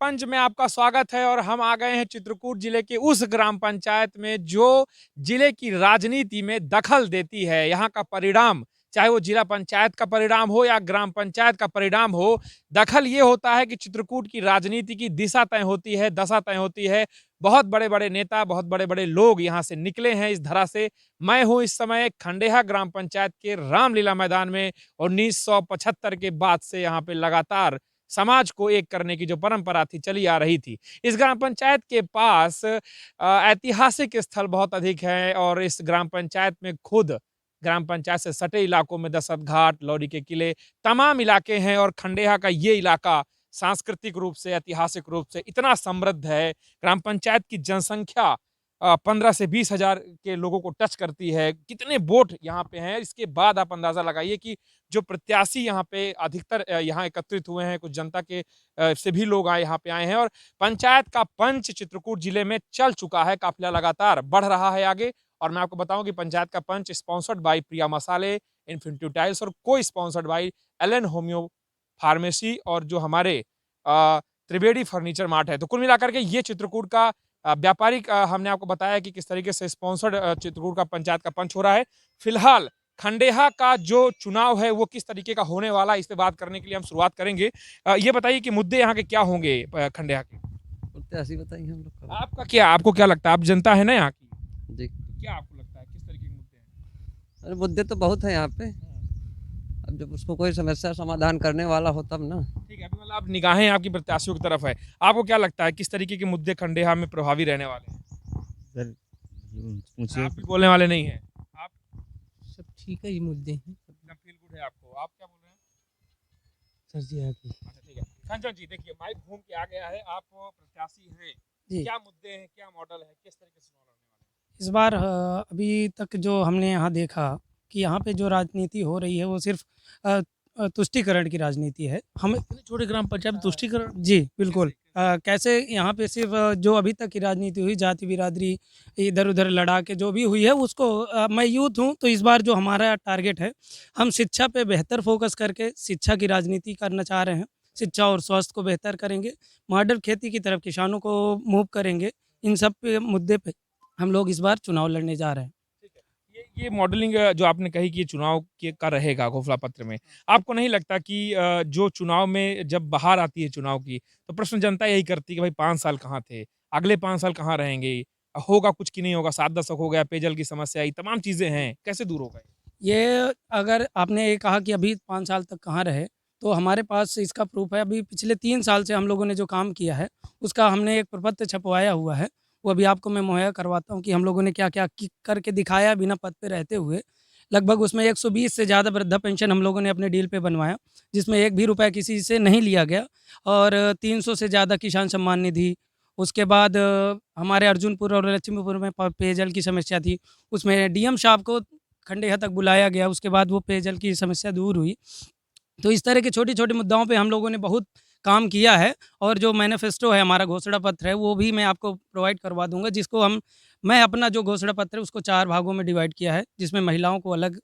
पंच में आपका स्वागत है और हम आ गए हैं चित्रकूट जिले के उस ग्राम पंचायत में जो जिले की राजनीति में दखल देती है। यहाँ का परिणाम, चाहे वो जिला पंचायत का परिणाम हो या ग्राम पंचायत का परिणाम हो, दखल ये होता है कि चित्रकूट की राजनीति की दिशा तय होती है, दशा तय होती है। बहुत बड़े-बड़े नेता, बहुत बड़े-बड़े लोग यहाँ से निकले हैं इस धरा से। मैं हूँ इस समय खंडेहा ग्राम पंचायत के रामलीला मैदान में। 1975 के बाद से यहाँ पे लगातार समाज को एक करने की जो परंपरा थी, चली आ रही थी। इस ग्राम पंचायत के पास ऐतिहासिक स्थल बहुत अधिक हैं और इस ग्राम पंचायत में खुद ग्राम पंचायत से सटे इलाकों में दशरथ घाट, लौरी के किले, तमाम इलाके हैं और खंडेहा का ये इलाका सांस्कृतिक रूप से, ऐतिहासिक रूप से इतना समृद्ध है। ग्राम पंचायत की जनसंख्या 15 से 20 हजार के लोगों को टच करती है। कितने वोट यहाँ पे हैं, इसके बाद आप अंदाजा लगाइए कि जो प्रत्याशी यहाँ पे अधिकतर यहाँ एकत्रित हुए हैं, कुछ जनता के से भी लोग आए यहाँ पे आए हैं और पंचायत का पंच चित्रकूट जिले में चल चुका है, काफिला लगातार बढ़ रहा है आगे। और मैं आपको बताऊं कि पंचायत का पंच स्पॉन्सर्ड बाय प्रिया मसाले, इन्फिनिटी टाइल्स और को sponsored by Allen homeo pharmacy और जो हमारे त्रिवेदी फर्नीचर मार्ट है। तो कुल मिलाकर के ये चित्रकूट का व्यापारिक हमने आपको बताया कि किस तरीके से स्पॉन्सर्ड चित्रकूट का पंचायत का पंच हो रहा है। फिलहाल खंडेहा का जो चुनाव है वो किस तरीके का होने वाला है, इस पे बात करने के लिए हम शुरुआत करेंगे। ये बताइए कि मुद्दे यहाँ के क्या होंगे खंडेहा के? ऐसी बताइए हम लोग का। आपको क्या लगता है? आप जनता है ना यहाँ की, जी। तो क्या आपको लगता है किस तरीके के मुद्दे हैं? अरे मुद्दे तो बहुत हैं यहाँ पे। अब जब उसको कोई समस्या समाधान करने वाला हो तब ना। ठीक है, अभी मतलब आप निगाहें आपकी प्रत्याशियों की तरफ है। आपको क्या लगता है किस तरीके के मुद्दे खंडेहा में प्रभावी रहने वाले हैं? सर पूछिए। आप भी बोलने वाले नहीं हैं। आप सब ठीक है, ये मुद्दे हैं एकदम फील गुड है आपको। आप क्या बोल रहे हैं? सर जी आपकी। अच्छा ठीक है। संजय जी देखिए, माइक घूम के आ गया है, आप प्रत्याशी हैं। जी। क्या मुद्दे हैं, क्या मॉडल है, किस तरीके से चुनाव लड़ने वाले हैं? इस बार अभी तक जो हमने यहाँ देखा कि यहाँ पे जो राजनीति हो रही है वो सिर्फ अ, तुष्टीकरण की राजनीति है। हम इतने छोटे ग्राम पंचायत में तुष्टीकरण? जी बिल्कुल। कैसे यहाँ पे सिर्फ जो अभी तक की राजनीति हुई, जाति बिरादरी इधर उधर लड़ा के जो भी हुई है उसको मैं यूथ हूँ तो इस बार जो हमारा टारगेट है, हम शिक्षा पे बेहतर फोकस करके शिक्षा की राजनीति करना चाह रहे हैं। शिक्षा और स्वास्थ्य को बेहतर करेंगे, मॉडल खेती की तरफ किसानों को मूव करेंगे। इन सब पे मुद्दे पे हम लोग इस बार चुनाव लड़ने जा रहे हैं। ठीक है। ये मॉडलिंग जो आपने कही कि ये चुनाव के का रहेगा घोषणा पत्र में, आपको नहीं लगता कि जो चुनाव में जब बाहर आती है चुनाव की, तो प्रश्न जनता यही करती है कि भाई 5 साल कहाँ थे? अगले 5 साल कहाँ रहेंगे? होगा कुछ कि नहीं होगा? 7 दशक हो गया, पेयजल की समस्या आई, तमाम चीज़ें हैं, कैसे दूर होगा ये? ये अगर आपने ये कहा कि अभी 5 साल तक कहाँ रहे, तो हमारे पास इसका प्रूफ़ है। अभी पिछले 3 साल से हम लोगों ने जो काम किया है, उसका हमने एक प्रपत्र छपवाया हुआ है। वो अभी आपको मैं मुहैया करवाता हूँ कि हम लोगों ने क्या-क्या कि करके दिखाया बिना पद पे रहते हुए। लगभग उसमें 120 से ज़्यादा वृद्धा पेंशन हम लोगों ने अपने डील पे बनवाया, जिसमें एक भी रुपया किसी से नहीं लिया गया और 300 से ज़्यादा किसान सम्मान निधि। उसके बाद हमारे अर्जुनपुर और लक्ष्मीपुर में प पेयजल की समस्या थी, उसमें डीएम साहब को खंडेहा तक बुलाया गया, उसके बाद वो पेयजल की समस्या दूर हुई। तो इस तरह के छोटे-छोटे मुद्दाओं पे हम लोगों ने बहुत काम किया है और जो मैनिफेस्टो है, हमारा घोषणा पत्र है, वो भी मैं आपको प्रोवाइड करवा दूँगा, जिसको मैं अपना जो घोषणा पत्र है, उसको 4 भागों में डिवाइड किया है, जिसमें महिलाओं को अलग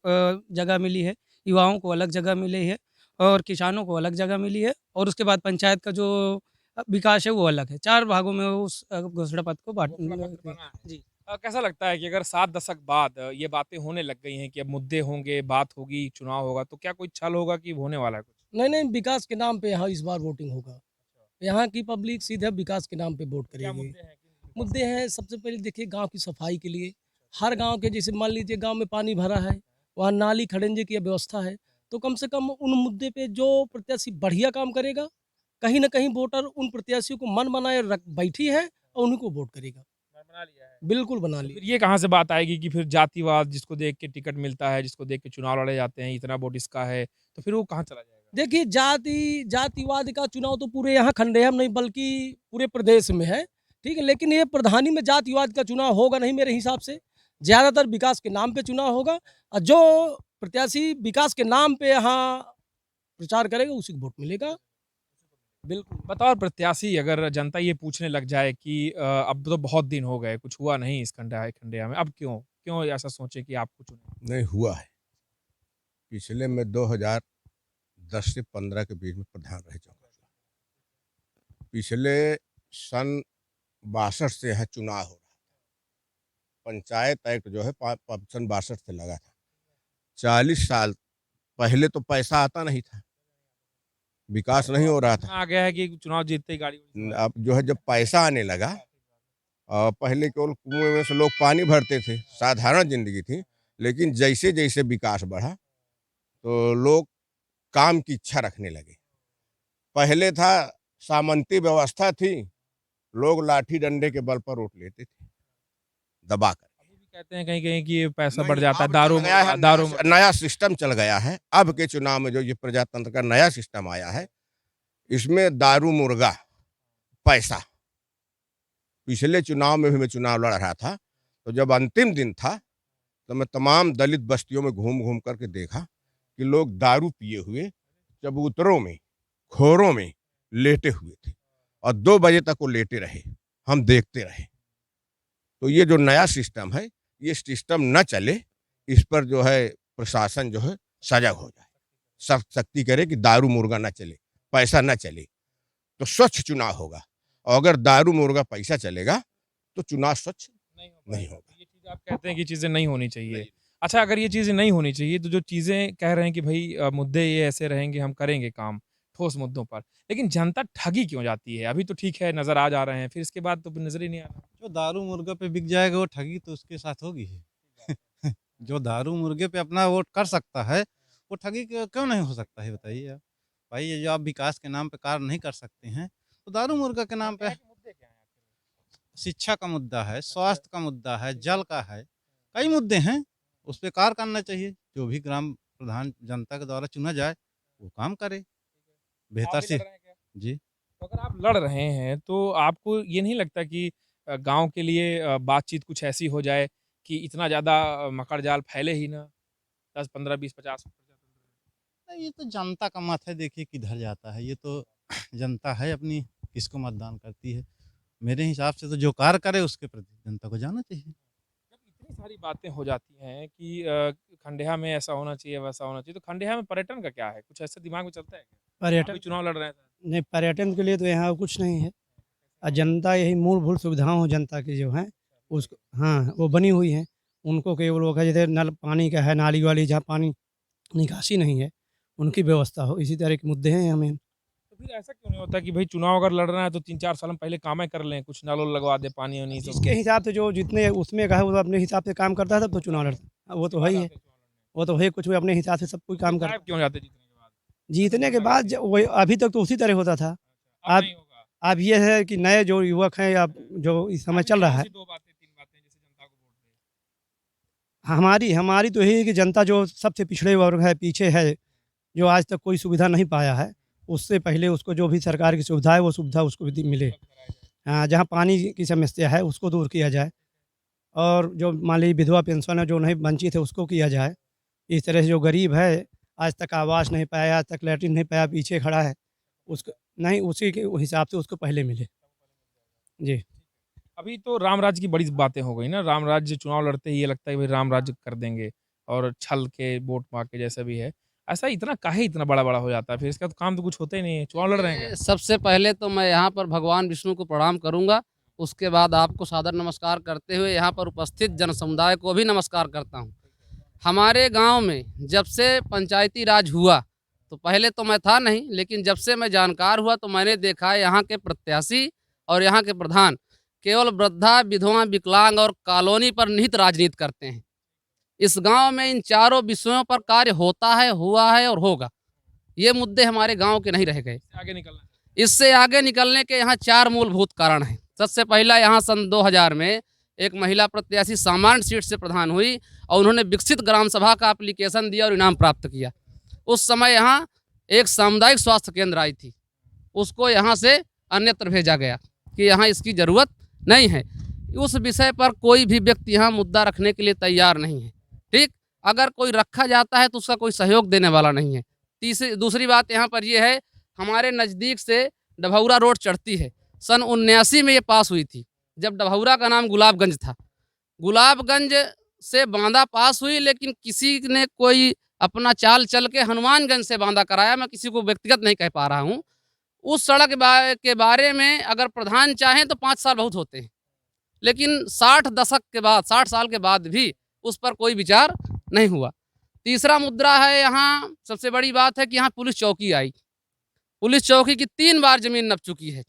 जगह मिली है, युवाओं को अलग जगह मिली है और किसानों को अलग जगह मिली है और उसके बाद पंचायत का जो विकास है, वो अलग है। 4 भागों में उस घोषणा पत्र को बाँट घोषणा पत्र बना है। जी। कैसा लगता है कि अगर 7 दशक बाद ये बातें होने लग गई हैं कि अब मुद्दे होंगे, बात होगी, चुनाव होगा, तो क्या कोई छल होगा कि होने वाला है कुछ? नहीं, नहीं, विकास के नाम पे यहाँ इस बार वोटिंग होगा। यहाँ की पब्लिक सीधे विकास के नाम पे वोट क्या करेगी। मुद्दे हैं? मुद्दे हैं, सबसे पहले देखिए गाँव की सफाई के लिए, हर गाँव के जैसे मान लीजिए गाँव में पानी भरा है, वहाँ नाली खड़ंजे की व्यवस्था है, तो कम से कम उन मुद्दे पे जो प्रत्याशी बढ़िया काम करेगा, कहीं न कहीं वोटर उन प्रत्याशियों को मन बनाए रख बैठी है और उन्हीं को वोट करेगा। मन बना लिया है। बिल्कुल बना तो ली। फिर ये कहाँ से बात आएगी कि फिर जातिवाद जिसको देख के टिकट मिलता है, जिसको देख के चुनाव लड़े जाते हैं, इतना वोट इसका है, तो फिर वो कहाँ चला जाएगा? देखिए जातिवाद का चुनाव तो पूरे यहाँ खंडेया में नहीं बल्कि पूरे प्रदेश में है, ठीक है? लेकिन ये प्रधानी में जातिवाद का चुनाव होगा नहीं मेरे हिसाब से। ज़्यादातर विकास के नाम पे चुनाव होगा और जो प्रत्याशी विकास के नाम पे यहाँ प्रचार करेगा उसी को वोट मिलेगा। बिल्कुल। बतौर प्रत्याशी अगर जनता ये पूछने लग जाए कि अब तो बहुत दिन हो गए, कुछ हुआ नहीं इस खंडेया में, अब क्यों? क्यों ऐसा सोचे कि आपको चुने? नहीं हुआ है। पिछले में 2010 से 15 के बीच में प्रधान रह चुका। पिछले सन 62 से यहाँ चुनाव हो रहा था। पंचायत एक्ट जो है सन 62 से लगा था। 40 साल पहले तो पैसा आता नहीं था, विकास नहीं हो रहा था। आ गया है कि चुनाव जीतते ही गाड़ी अब जो है जब पैसा आने लगा, पहले केवल कुएं में से लोग पानी भरते थे, साधारण जिंदगी थी। लेकिन जैसे जैसे विकास बढ़ा तो लोग काम की इच्छा रखने लगे। पहले था सामंती व्यवस्था थी, लोग लाठी डंडे के बल पर वोट लेते थे दबा कर। अभी भी कहते हैं कहीं कहीं कि ये पैसा नहीं, बढ़ जाता है, अब दारू चल गया है, दारू नया सिस्टम चल गया है। अब के चुनाव में जो ये प्रजातंत्र का नया सिस्टम आया है, इसमें दारू मुर्गा पैसा। पिछले चुनाव में भी मैं चुनाव लड़ रहा था, तो जब अंतिम दिन था तो मैं तमाम दलित बस्तियों में घूम घूम करके देखा कि लोग दारू पिए हुए चबूतरों में, खोरों में लेटे हुए थे और 2 बजे तक वो लेटे रहे, हम देखते रहे। तो ये जो नया सिस्टम है, ये सिस्टम न चले, इस पर जो है प्रशासन जो है सजग हो जाए, सख्त सख्ती करे कि दारू मुर्गा न चले, पैसा न चले, तो स्वच्छ चुनाव होगा। और अगर दारू मुर्गा पैसा चलेगा तो चुनाव स्वच्छ नहीं होगा। ये चीज आप कहते हैं कि चीजें नहीं होनी चाहिए। अच्छा, अगर ये चीजें नहीं होनी चाहिए तो जो चीजें कह रहे हैं कि भाई मुद्दे ये ऐसे रहेंगे, हम करेंगे काम ठोस मुद्दों पर, लेकिन जनता ठगी क्यों जाती है? अभी तो ठीक है, नजर आ जा रहे हैं, फिर इसके बाद तो नजर ही नहीं आ रहा। जो दारू मुर्गे पे बिक जाएगा वो ठगी तो उसके साथ होगी ही। जो दारू मुर्गे पे अपना वोट कर सकता है वो ठगी क्यों नहीं हो सकता है, बताइए आप। भाई ये जो आप विकास के नाम पे कार्य नहीं कर सकते हैं तो दारू मुर्गा के नाम पे मुद्दे क्या हैं? शिक्षा का मुद्दा है, स्वास्थ्य का मुद्दा है, जल का है, कई मुद्दे हैं, उस पर कार्य करना चाहिए। जो भी ग्राम प्रधान जनता के द्वारा चुना जाए वो काम करे बेहतर आप भी से। लड़ रहे हैं क्या? जी तो अगर आप लड़ रहे हैं तो आपको ये नहीं लगता कि गांव के लिए बातचीत कुछ ऐसी हो जाए कि इतना ज्यादा मकर जाल फैले ही ना, 10 15 20 50 नहीं, ये तो जनता का मत है, देखिए किधर जाता है। ये तो जनता है अपनी, किसको मतदान करती है। मेरे हिसाब से तो जो कार्य करे उसके प्रति जनता को जाना चाहिए। जब इतनी सारी बातें हो जाती हैं कि खंडेहा में ऐसा होना चाहिए, वैसा होना चाहिए, तो खंडेहा में पर्यटन का क्या है? कुछ ऐसे दिमाग में चलता है क्या? पर्यटन अभी चुनाव लड़ रहे हैं सर। नहीं, पर्यटन के लिए तो यहाँ कुछ नहीं है। जनता यही मूलभूत सुविधाओं हो जनता की जो है उसको, हाँ, वो बनी हुई हैं। उनको केवल वो जैसे नल पानी का है, नाली वाली जहाँ पानी निकासी नहीं है उनकी व्यवस्था हो, इसी तरह के मुद्दे हैं हमें। तो फिर ऐसा क्यों नहीं होता कि भाई चुनाव अगर लड़ रहा है तो 3-4 साल हम पहले कामें कर लें, कुछ नल वल लगवा दे, पानी वानी सब। जिसके हिसाब से जो जितने उसमें का है वो अपने हिसाब से काम करता है तब तो चुनाव लड़ता है। वो तो है ही है, वो तो है, कुछ भी अपने हिसाब से सब कोई काम करता है। क्यों जाते जीतने के बाद? जीतने के बाद वही अभी तक तो उसी तरह होता था। अब अब नहीं होगा। अब ये है कि नए जो युवक हैं या जो इस समय चल रहा है, 2 बातें 3 बातें जिससे जनता को वोट दे। हमारी तो यही है कि जनता जो सबसे पिछड़े वर्ग है, पीछे है, जो आज तक कोई सुविधा नहीं पाया है, उससे पहले उसको जो भी सरकार की सुविधा है वो सुविधा उसको भी मिले। हाँ, जहाँ पानी की समस्या है उसको दूर किया जाए, और जो मान लीजिए विधवा पेंशन है जो नहीं वंचित है उसको किया जाए। इस तरह से जो गरीब है आज तक आवास नहीं पाया, आज तक लैट्रिन नहीं पाया, पीछे खड़ा है, उसको नहीं, उसी के हिसाब से उसको पहले मिले। जी। अभी तो राम राज्य की बड़ी बातें हो गई ना, राम राज्य चुनाव लड़ते ही ये लगता है कि भाई राम राज्य कर देंगे और छल के वोट मांग के जैसा भी है। ऐसा इतना काहे इतना बड़ा-बड़ा हो जाता है? फिर इसका तो काम तो कुछ होता ही नहीं है। चुनाव लड़ रहे हैं क्या? सबसे पहले तो मैं यहाँ पर भगवान विष्णु को प्रणाम करूँगा, उसके बाद आपको सादर नमस्कार करते हुए यहाँ पर उपस्थित जन समुदाय को भी नमस्कार करता हूँ। हमारे गांव में जब से पंचायती राज हुआ, तो पहले तो मैं था नहीं, लेकिन जब से मैं जानकार हुआ तो मैंने देखा यहाँ के प्रत्याशी और यहाँ के प्रधान केवल वृद्धा, विधवा, विकलांग और कॉलोनी पर निहित राजनीति करते हैं। इस गांव में इन चारों विषयों पर कार्य होता है, हुआ है और होगा। ये मुद्दे हमारे गांव के नहीं रह गए। आगे निकलना है। इससे आगे निकलने के यहाँ 4 मूलभूत कारण हैं। सबसे पहला, यहाँ सन 2000 में एक महिला प्रत्याशी सामान्य सीट से प्रधान हुई और उन्होंने विकसित ग्राम सभा का एप्लीकेशन दिया और इनाम प्राप्त किया। उस समय यहाँ एक सामुदायिक स्वास्थ्य केंद्र आई थी, उसको यहाँ से अन्यत्र भेजा गया कि यहाँ इसकी ज़रूरत नहीं है। उस विषय पर कोई भी व्यक्ति यहाँ मुद्दा रखने के लिए तैयार नहीं है। ठीक, अगर कोई रखा जाता है तो उसका कोई सहयोग देने वाला नहीं है। दूसरी बात यहाँ पर यह है, हमारे नज़दीक से डभौरा रोड चढ़ती है, सन 79 में ये पास हुई थी, जब डभौरा का नाम गुलाबगंज था। गुलाबगंज से बांदा पास हुई, लेकिन किसी ने कोई अपना चाल चल के हनुमानगंज से बांदा कराया। मैं किसी को व्यक्तिगत नहीं कह पा रहा हूँ। उस सड़क के बारे में अगर प्रधान चाहें तो 5 साल बहुत होते हैं, लेकिन 60 साल के बाद भी उस पर कोई विचार नहीं हुआ। तीसरा मुद्दा है, यहाँ सबसे बड़ी बात है कि यहाँ पुलिस चौकी आई। पुलिस चौकी की 3 बार ज़मीन नप चुकी है,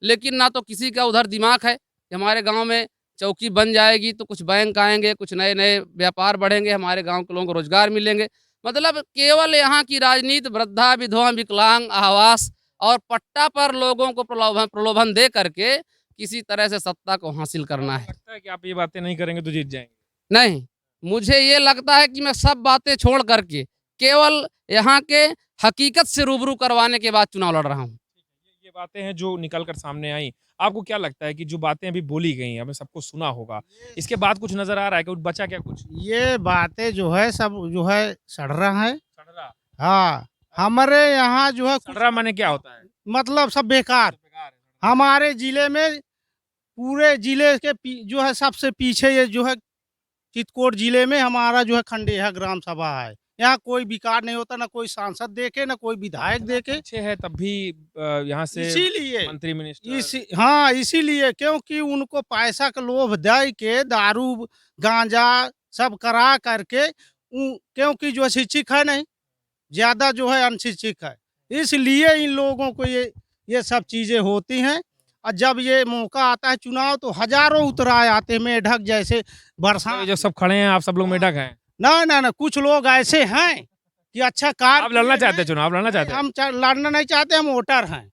लेकिन ना तो किसी का उधर दिमाग है कि हमारे गांव में चौकी बन जाएगी तो कुछ बैंक आएंगे, कुछ नए नए व्यापार बढ़ेंगे, हमारे गांव के लोगों को रोजगार मिलेंगे। मतलब केवल यहाँ की राजनीति वृद्धा, विधवा, विकलांग, आवास और पट्टा पर लोगों को प्रलोभन दे करके किसी तरह से सत्ता को हासिल करना है। लगता है कि आप ये बातें नहीं करेंगे तो जीत जाएंगे? नहीं, मुझे ये लगता है कि मैं सब बातें छोड़ करके केवल यहाँ के हकीकत से रूबरू करवाने के बाद चुनाव लड़ रहा हूँ। ये बातें हैं जो निकल कर सामने आई। आपको क्या लगता है कि जो बातें अभी बोली गई हैं, हमें सबको सुना होगा, इसके बाद कुछ नजर आ रहा है कि कुछ बचा क्या? कुछ ये बातें जो है सब जो है सड़ रहा है। सड़ रहा? हाँ, हमारे यहाँ जो है सड़ रहा माने क्या होता है? मतलब सब बेकार। हमारे जिले में पूरे जिले के जो है सबसे पीछे ये जो है चित्रकूट जिले में हमारा जो है खंडेहा ग्राम सभा है। यहाँ कोई विकास नहीं होता, ना कोई सांसद देखे, ना कोई विधायक देखे। अच्छे है तब भी यहाँ से इसीलिए मंत्री मिनिस्टर हाँ, इसीलिए क्योंकि उनको पैसा का लोभ दे के दारू गांजा सब करा करके क्योंकि जो शिक्षित है नहीं, ज्यादा जो है अनशिक्षित है, इसलिए इन लोगों को ये सब चीजें होती हैं। और जब ये मौका आता है चुनाव तो हजारों उतराए आते हैं मेढक जैसे बरसात। जो सब खड़े हैं आप सब लोग मेढक हैं? ना कुछ लोग ऐसे हैं कि अच्छा कार आप लड़ना चाहते हैं, चुनाव लड़ना चाहते हैं? हम लड़ना नहीं चाहते, हम वोटर हैं।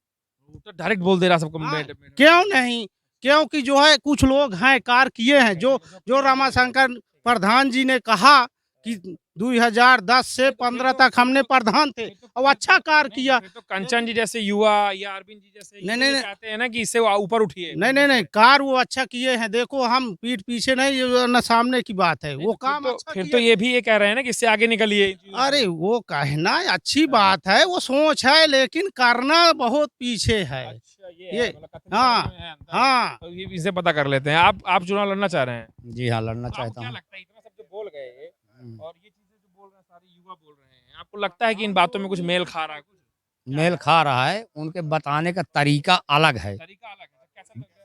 तो डायरेक्ट बोल दे रहा सबको। हाँ, क्यों नहीं, क्योंकि जो है कुछ लोग हैं कार किए हैं। जो रमाशंकर प्रधान जी ने कहा कि 2010 से 15 तक हमने प्रधान थे और अच्छा कार्य किया। तो कंचन जी जैसे युवा या अरविंद जी जैसे नहीं चाहते हैं ना कि इससे ऊपर उठिए। नहीं कार वो अच्छा किए हैं। देखो हम पीठ पीछे नहीं, न सामने की बात है, वो काम अच्छा फिर तो ये भी ये कह रहे हैं ना कि इससे आगे निकलिए। अरे वो कहना अच्छी बात है, वो सोच है, लेकिन करना बहुत पीछे है। अच्छा, ये हाँ तो ये इसे पता कर लेते हैं। आप चुनाव लड़ना चाह रहे हैं? जी हाँ, लड़ना आपको चाहता क्या हूँ। लगता है इतना सब जो बोल गए और ये चीजें जो बोल रहे हैं सारे युवा बोल रहे हैं, आपको लगता है कि इन बातों में कुछ मेल खा रहा है? कुछ मेल खा रहा है, उनके बताने का तरीका अलग है। तरीका अलग है? कैसा लग रहा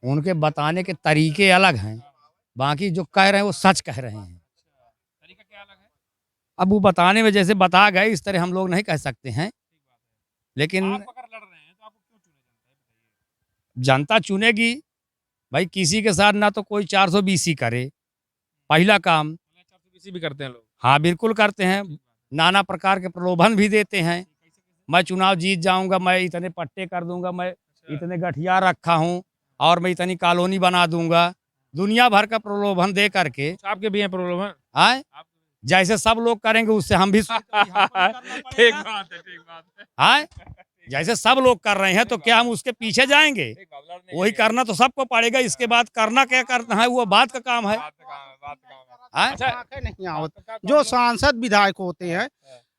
है? उनके बताने के तरीके अलग हैं, बाकी जो कह रहे हैं वो सच कह रहे हैं। तरीका क्या अलग है? अब वो बताने में जैसे बता गए इस तरह हम लोग नहीं कह सकते हैं, लेकिन आप अगर लड़ रहे हैं तो आपको क्यों चुना जनता है? जनता चुनेगी भाई। किसी के साथ ना तो कोई 420 करे, पहला काम। 420 भी करते हैं लोग? हाँ बिल्कुल करते हैं, नाना प्रकार के प्रलोभन भी देते हैं। मैं चुनाव जीत जाऊंगा, मैं इतने पट्टे कर दूंगा, मैं इतने गठिया रखा हूँ और मैं इतनी कॉलोनी बना दूंगा, दुनिया भर का प्रलोभन दे करके। आपके भी हैं प्रलोभन? आए जैसे सब लोग करेंगे उससे हम भी ठीक बात है। आए जैसे सब लोग कर रहे हैं तो क्या हम उसके पीछे जाएंगे? वही करना तो सबको पड़ेगा। इसके बाद करना क्या करना है वो बात का काम है। नहीं आवत जो सांसद विधायक होते हैं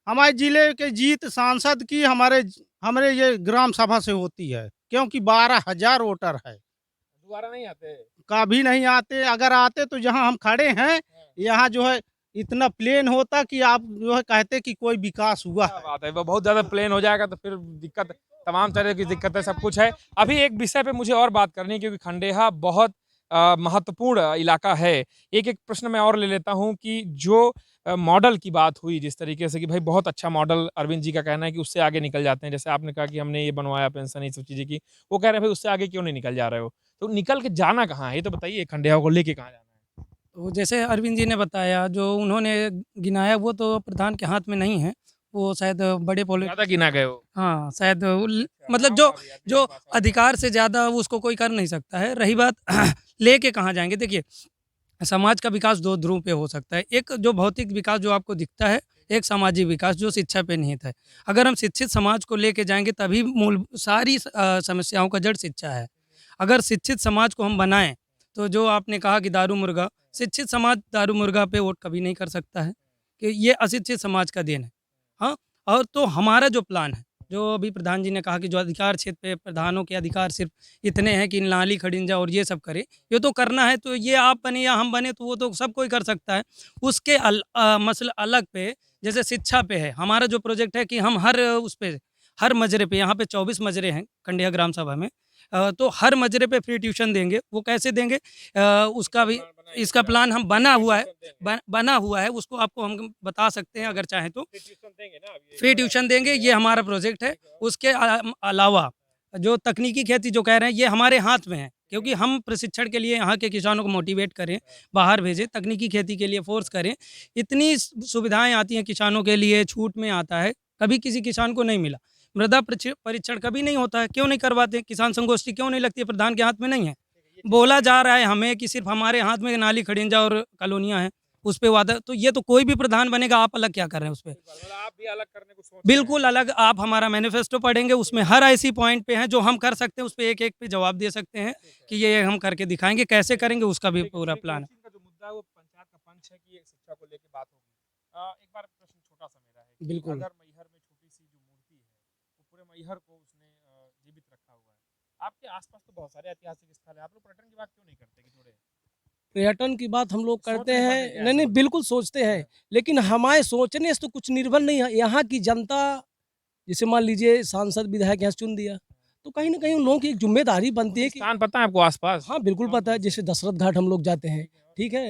हमारे जिले के जीत सांसद की हमारे ये ग्राम सभा से होती है, क्योंकि 12,000 वोटर है। दोबारा नहीं आते? कभी नहीं आते। अगर आते तो जहां हम खड़े हैं यहाँ जो है इतना प्लेन होता कि आप जो है कहते कि कोई विकास हुआ है। बात है, वो बहुत ज्यादा प्लेन हो जाएगा तो फिर दिक्कत, तमाम तरह की दिक्कतें, सब कुछ है। अभी एक विषय पे मुझे और बात करनी है क्योंकि खंडेहा बहुत महत्वपूर्ण इलाका है। एक प्रश्न मैं और ले लेता हूं कि जो मॉडल की बात हुई जिस तरीके से कि भाई बहुत अच्छा मॉडल, अरविंद जी का कहना है कि उससे आगे निकल जाते हैं। जैसे आपने कहा कि हमने ये बनवाया पेंशन, ये सब चीजें की, वो कह रहे हैं भाई उससे आगे क्यों नहीं निकल जा रहे हो? तो निकल के जाना कहाँ है ये तो बताइए, खंडेहा को लेके कहाँ जाना है? तो जैसे अरविंद जी ने बताया, जो उन्होंने गिनाया वो तो प्रधान के हाथ में नहीं है, वो शायद बड़े ज्यादा गिना गए हो? हाँ शायद मतलब जो अधिकार से ज़्यादा उसको कोई कर नहीं सकता है। रही बात लेके कहाँ जाएंगे, देखिए समाज का विकास 2 ध्रुव पे हो सकता है। एक जो भौतिक विकास जो आपको दिखता है, एक सामाजिक विकास जो शिक्षा पे निहित है। अगर हम शिक्षित समाज को लेके जाएंगे तभी मूल सारी समस्याओं का जड़ शिक्षा है। अगर शिक्षित समाज को हम बनाएं तो जो आपने कहा कि दारू मुर्गा, शिक्षित समाज दारू मुर्गा पे वोट कभी नहीं कर सकता है, कि ये अशिक्षित समाज का देन है। हाँ, और तो हमारा जो प्लान है, जो अभी प्रधान जी ने कहा कि जो अधिकार क्षेत्र पे प्रधानों के अधिकार सिर्फ इतने हैं कि नाली खड़िंजा और ये सब करे, ये तो करना है तो ये आप बने या हम बने तो वो तो सब कोई कर सकता है। उसके मसला अलग पे जैसे शिक्षा पे है, हमारा जो प्रोजेक्ट है कि हम हर उस पे हर मजरे पे, यहाँ पे 24 मजरे हैं कंडिया ग्राम सभा में, तो हर मजरे पे फ्री ट्यूशन देंगे। वो कैसे देंगे, उसका भी इसका प्लान हम बना हुआ है, बना हुआ है, उसको आपको हम बता सकते हैं अगर चाहें तो। फ्री ट्यूशन देंगे, ये हमारा प्रोजेक्ट है। उसके अलावा जो तकनीकी खेती जो कह रहे हैं, ये हमारे हाथ में है, क्योंकि हम प्रशिक्षण के लिए यहाँ के किसानों को मोटिवेट करें, बाहर भेजें, तकनीकी खेती के लिए फोर्स करें। इतनी सुविधाएं आती हैं किसानों के लिए, छूट में आता है, कभी किसी किसान को नहीं मिला। मृदा परीक्षण कभी नहीं होता है, क्यों नहीं करवाते? किसान संगोष्ठी क्यों नहीं लगती है? प्रधान के हाथ में नहीं है। बोला जा रहा है हमें कि सिर्फ हमारे हाथ में नाली खड़िंजा और कॉलोनियाँ हैं, उस पे वादा। तो ये तो कोई भी प्रधान बनेगा, आप अलग क्या कर रहे हैं उस पे? आप भी अलग करने को सोच बिल्कुल अलग। आप हमारा मैनिफेस्टो पढ़ेंगे, उसमें हर ऐसी पॉइंट पे हैं जो हम कर सकते हैं, उस पे एक पे जवाब दे सकते हैं कि ये हम करके दिखाएंगे। कैसे करेंगे उसका भी पूरा प्लान है। का जो मुद्दा है वो पंचायत का पंच है कि ये शिक्षा को लेकर बात होगी। एक बार प्रश्न छोटा सा मेरा है कि बिल्कुल। अगर मैहर में छोटी सी जो मूर्ति है, वो पूरे मैहर को उसने जीवित रखा हुआ है। आपके आसपास तो बहुत सारे ऐतिहासिक स्थल है, आप लोग पर्यटन की बात क्यों नहीं करते कि जोड़े? पर्यटन की बात हम लोग करते सोच नहीं पाते हैं, क्या नहीं नहीं ऐसा? बिल्कुल सोचते हैं, लेकिन हमारे सोचने से तो कुछ निर्भर नहीं है। यहाँ की जनता, जैसे मान लीजिए सांसद विधायक यहाँ से चुन दिया, तो कहीं ना कहीं उन लोगों की एक जिम्मेदारी बनती है कि स्थान पता है आपको आसपास? हाँ बिल्कुल पता है। जैसे दशरथ घाट हम लोग जाते हैं, ठीक है,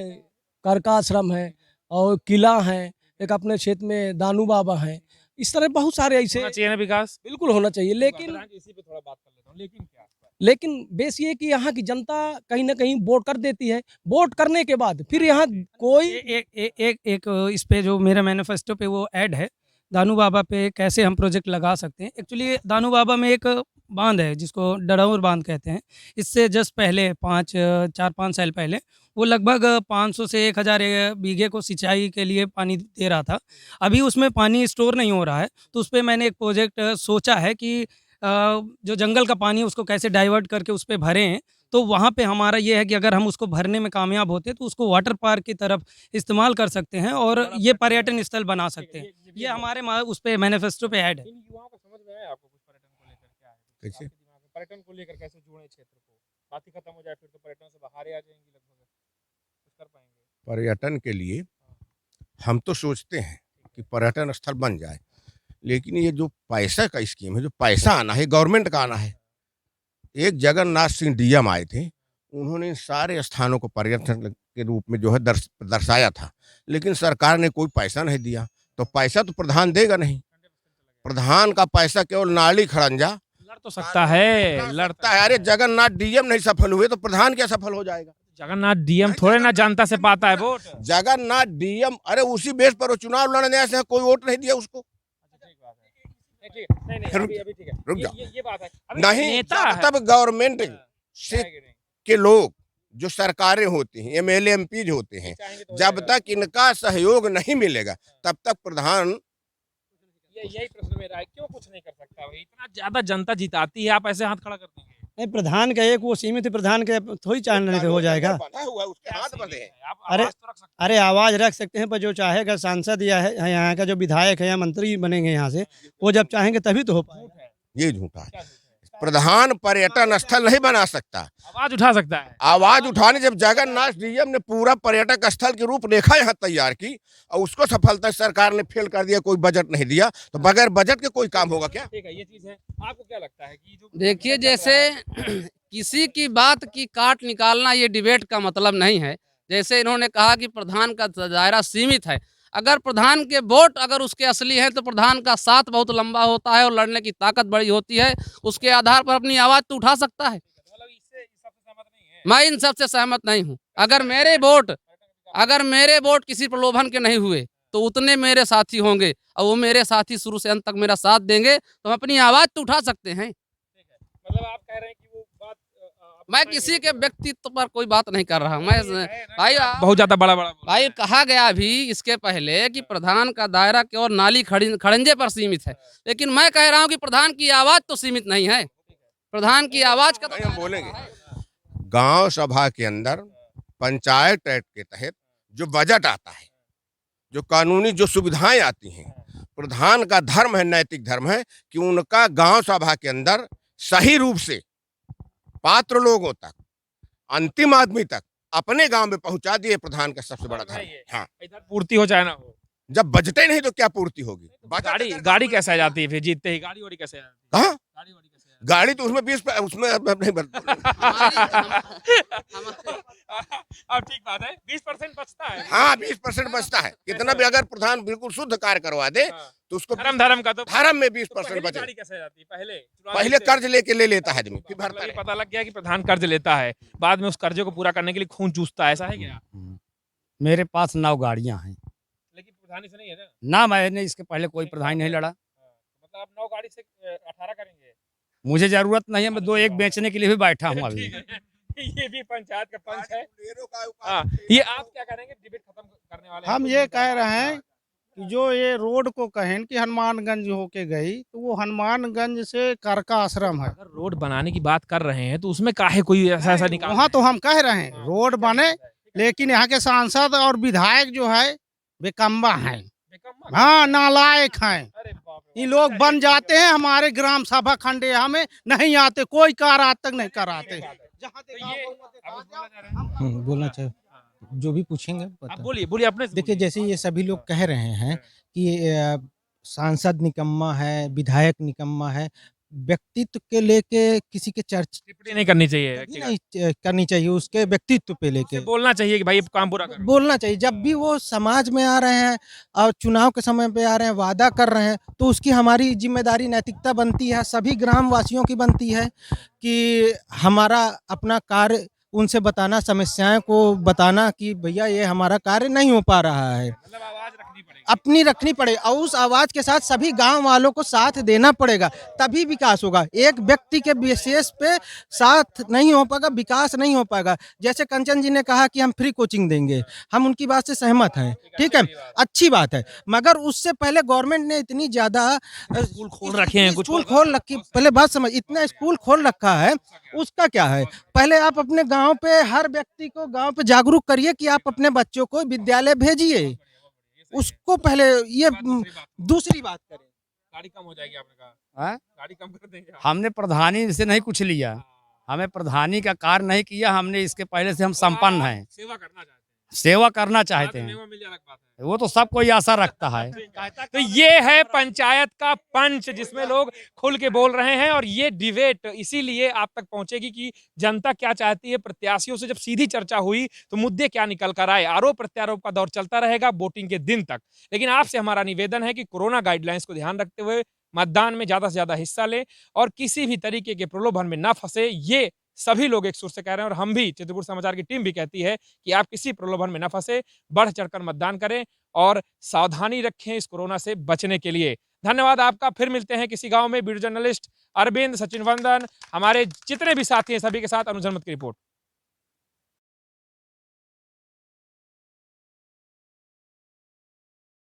करका आश्रम है और किला है, एक अपने क्षेत्र में दानू बाबा है, इस तरह बहुत सारे ऐसे होना चाहिए ना विकास। बिल्कुल होना चाहिए। लेकिन इसी पे थोड़ा बात कर लेता हूँ, लेकिन क्या? लेकिन बेस ये है कि यहाँ की जनता कहीं ना कहीं वोट कर देती है। वोट करने के बाद फिर यहाँ कोई एक इस पे जो मेरे मैनिफेस्टो पे वो ऐड है, दानू बाबा पे कैसे हम प्रोजेक्ट लगा सकते हैं। एक्चुअली दानू बाबा में एक बांध है जिसको डडाउर बांध कहते हैं। इससे जस्ट पहले 4-5 साल पहले वो लगभग 500 से 1000 बीघे को सिंचाई के लिए पानी दे रहा था। अभी उसमें पानी स्टोर नहीं हो रहा है, तो उस पर मैंने एक प्रोजेक्ट सोचा है कि जो जंगल का पानी है उसको कैसे डाइवर्ट करके उस पर भरें। तो वहाँ पे हमारा ये है कि अगर हम उसको भरने में कामयाब होते तो उसको वाटर पार्क की तरफ इस्तेमाल कर सकते हैं और ये पर्यटन स्थल बना सकते हैं। ये हमारे उस पे मैनिफेस्टो पे ऐड है। इन युवाओं को समझ में आया आपको कुछ पर्यटन को लेकर क्या है? कैसे? आपके दिमाग में पर्यटन को लेकर कैसे जोड़े क्षेत्र को? बात ही खत्म हो जाए फिर तो पर्यटन से बाहर ही आ जाएंगी लगभग। कुछ कर पाएंगे? पर्यटन के लिए हम तो सोचते हैं कि पर्यटन स्थल बन जाए, लेकिन ये जो पैसा का स्कीम है, जो पैसा आना है गवर्नमेंट का आना है। एक जगन्नाथ सिंह डीएम आए थे, उन्होंने इन सारे स्थानों को पर्यटन के रूप में जो है दर्शाया था, लेकिन सरकार ने कोई पैसा नहीं दिया। तो पैसा तो प्रधान देगा नहीं, प्रधान का पैसा केवल नाली खड़ंजा लड़ तो सकता है, लड़ता है। अरे जगन्नाथ डीएम नहीं सफल हुए तो प्रधान क्या सफल हो जाएगा? जगन्नाथ डीएम थोड़े ना जनता से पाता है वोट। जगन्नाथ डीएम, अरे उसी बेस पर वो चुनाव लड़ने से कोई वोट नहीं दिया उसको। अभी ठीक है। रुक जाओ। ये बात है। अभी नहीं, नेता है। तब गवर्नमेंट से है कि नहीं? के लोग जो सरकारें होती हैं, एमएलए एमपी होते हैं, चाहेंगे तो हो जब जाएगा। तक इनका सहयोग नहीं मिलेगा तब तक प्रधान यही प्रश्न मेरा है, क्यों कुछ नहीं कर सकता भाई? इतना ज्यादा जनता जिताती है, आप ऐसे हाथ खड़ा कर देंगे? नहीं, प्रधान का एक वो सीमित है, प्रधान के थोड़ी चाहने से हो जाएगा। बंधा हुआ है, उसके हाथ क्या बंधे हैं। सीमित है? आप अरे- आवाज तो रख सकते अरे आवाज़ रख सकते हैं, पर जो चाहेगा सांसद या है यहाँ का जो विधायक है या मंत्री बनेंगे यहाँ से, वो जब चाहेंगे तभी तो हो हैं। पाएगा। झूठ है। ये झूठा है। क्या झूठ है? प्रधान पर्यटन स्थल नहीं बना सकता। आवाज उठा सकता है। आवाज उठाने जब जगन्नाथ डीएम ने पूरा पर्यटक स्थल की रूपरेखा यहाँ तैयार की और उसको सफलता सरकार ने फेल कर दिया, कोई बजट नहीं दिया, तो बगैर बजट के कोई काम होगा क्या? ठीक है, ये चीज है। आपको क्या लगता है कि जो देखिए, जैसे किसी की बात की काट निकालना ये डिबेट का मतलब नहीं है। जैसे इन्होंने कहा कि प्रधान का दायरा सीमित है, अगर प्रधान के वोट अगर उसके असली हैं तो प्रधान का साथ बहुत लंबा होता है और लड़ने की ताकत बड़ी होती है, उसके आधार पर अपनी आवाज़ तो उठा सकता है। मतलब इससे इस सबसे सहमत नहीं है? मैं इन सब से सहमत नहीं हूँ। अगर मेरे वोट किसी प्रलोभन के नहीं हुए तो उतने मेरे साथी होंगे और वो मेरे साथी शुरू से अंत तक मेरा साथ देंगे, तो हम अपनी आवाज़ तो उठा सकते हैं। मतलब आप कह रहे हैं कि वो बात मैं किसी के व्यक्तित्व पर कोई बात नहीं कर रहा हूँ। मैं भाई बहुत ज्यादा बड़ा बड़ा भाई कहा गया भी इसके पहले कि प्रधान का दायरा केवल नाली खड़ंजे पर सीमित है, लेकिन मैं कह रहा हूँ कि प्रधान की आवाज़ तो सीमित नहीं है। प्रधान की आवाज़ का नहीं, हम बोलेंगे। गांव सभा के अंदर पंचायत एक्ट के तहत जो बजट आता है, जो कानूनी जो सुविधाएं आती हैं, प्रधान का धर्म है, नैतिक धर्म है कि उनका गांव सभा के अंदर सही रूप से पात्र लोगों तक, अंतिम आदमी तक अपने गांव में पहुंचा दिए। प्रधान का सबसे बड़ा धर्म है। हाँ, इधर पूर्ति हो जाए ना हो। जब बजटे नहीं तो क्या पूर्ति होगी? गाड़ी कैसे आ जाती है फिर जीतते ही? गाड़ी वाड़ी कैसे आ जाती है? कहाँ गाड़ी वाड़ी कैसे आ जाती गाड़ी तो उसमें 20 उसमें अब नहीं अब ठीक बात है, 20% बचता है। हाँ 20% बचता है। कितना भी अगर प्रधान बिल्कुल शुद्ध कार्य करवा दे तो उसको धर्म का तो धर्म में तो 20% पहली बचे। गाड़ी कैसे आ जाती है? पहले कर्ज लेके ले लेता है आदमी, फिर भरता मतलब ये है। पता लग गया कि प्रधान कर्ज लेता है, बाद में उस कर्जे को पूरा करने के लिए खून चूसता है, ऐसा है क्या? मेरे पास 9 गाड़ियां हैं। लेकिन प्रधानी से नहीं है ना? ना मैंने इसके पहले कोई प्रधान नहीं लड़ा। मतलब आप 9 गाड़ी से 18 करेंगे? मुझे जरूरत नहीं है, मैं 2-1 बेचने के लिए भी बैठा हूँ अभी। ठीक है। ये भी पंचायत का पंच है। हाँ, ये आप क्या करेंगे? डिबेट खत्म करने वाले हैं हम कुछ ये मिनट कह बाद। रहे हैं कि जो ये रोड को कहें कि हनुमानगंज होके गई, तो वो हनुमानगंज से करका आश्रम है। अगर रोड बनाने की बात कर रहे हैं तो उसमें काहे कोई ऐसा निकाल वहाँ तो हम कह रहे हैं रोड बने, लेकिन यहाँ के सांसद और विधायक जो है बेकम्बा हैं, हाँ नालायक हैं। अरे बाप रे ये बाप। लोग बन जाते हैं, हमारे ग्राम सभा खंडेया में नहीं आते, कोई कार्य आज तक नहीं कराते। जहाँ तो देखा ये वहाँ देखा आप जाओ, बोलना चाह रहे हैं? बोलना चाहिए जो भी पूछेंगे आप बता। बोलिए अपने से देखिए बोलिए। जैसे ये सभी लोग कह रहे हैं कि सांसद निकम्मा है, विधायक निकम्मा है, व्यक्तित्व के लेके किसी के चर्चा टिप्पणी नहीं करनी चाहिए नहीं व्यक्तिगत। करनी चाहिए, उसके व्यक्तित्व पे उससे लेके बोलना चाहिए कि भाई ये काम पूरा करो। बोलना चाहिए। जब भी वो समाज में आ रहे हैं और चुनाव के समय पे आ रहे हैं, वादा कर रहे हैं, तो उसकी हमारी जिम्मेदारी नैतिकता बनती है, सभी ग्राम वासियों की बनती है कि हमारा अपना कार्य उनसे बताना, समस्याएं को बताना कि भैया ये हमारा कार्य नहीं हो पा रहा है, मतलब आवाज रखनी पड़ेगी। अपनी रखनी पड़े और उस आवाज के साथ सभी गांव वालों को साथ देना पड़ेगा, तभी विकास होगा। एक व्यक्ति के विशेष पे साथ नहीं हो पाएगा, विकास नहीं हो पाएगा। जैसे कंचन जी ने कहा कि हम फ्री कोचिंग देंगे, हम उनकी बात से सहमत हैं, ठीक है, अच्छी बात है, मगर उससे पहले गवर्नमेंट ने इतनी ज्यादा स्कूल खोल रखे हैं कुछ स्कूल खोल रखी, पहले बात समझ, इतना स्कूल खोल रखा है, उसका क्या है? पहले आप अपने गांव पे हर व्यक्ति को गांव पे जागरूक करिए कि आप अपने बच्चों को विद्यालय भेजिए, उसको पहले ये दूसरी बात करें। गाड़ी कम हो जाएगी आपने कहा। हाँ? गाड़ी कम कर देंगे आप। हमने प्रधानी से नहीं कुछ लिया, हमें प्रधानी का कार्य नहीं किया हमने, इसके पहले से हम संपन्न हैं, सेवा करना चाहते हैं। सेवा करना चाहते हैं, मेवा मिल जाए अलग बात है। वो तो सब कोई आशा रखता है। तो ये है पंचायत का पंच जिसमें लोग खुल के बोल रहे हैं और ये डिबेट इसीलिए आप तक पहुंचेगी कि जनता क्या चाहती है। प्रत्याशियों से जब सीधी चर्चा हुई तो मुद्दे क्या निकल कर आए। आरोप प्रत्यारोप का दौर चलता रहेगा वोटिंग के दिन तक, लेकिन आपसे हमारा निवेदन है कि कोरोना गाइडलाइंस को ध्यान रखते हुए मतदान में ज्यादा से ज्यादा हिस्सा लें और किसी भी तरीके के प्रलोभन में न फंसे। ये सभी लोग एक सुर से कह रहे हैं और हम भी, चित्रकूट समाचार की टीम भी कहती है कि आप किसी प्रलोभन में न फंसे, बढ़ चढ़कर मतदान करें और सावधानी रखें इस कोरोना से बचने के लिए। धन्यवाद आपका। फिर मिलते हैं किसी गांव में। वीडियो जर्नलिस्ट अरविंद, सचिन वंदन, हमारे जितने भी साथी हैं सभी के साथ अनुज हनुमत की रिपोर्ट।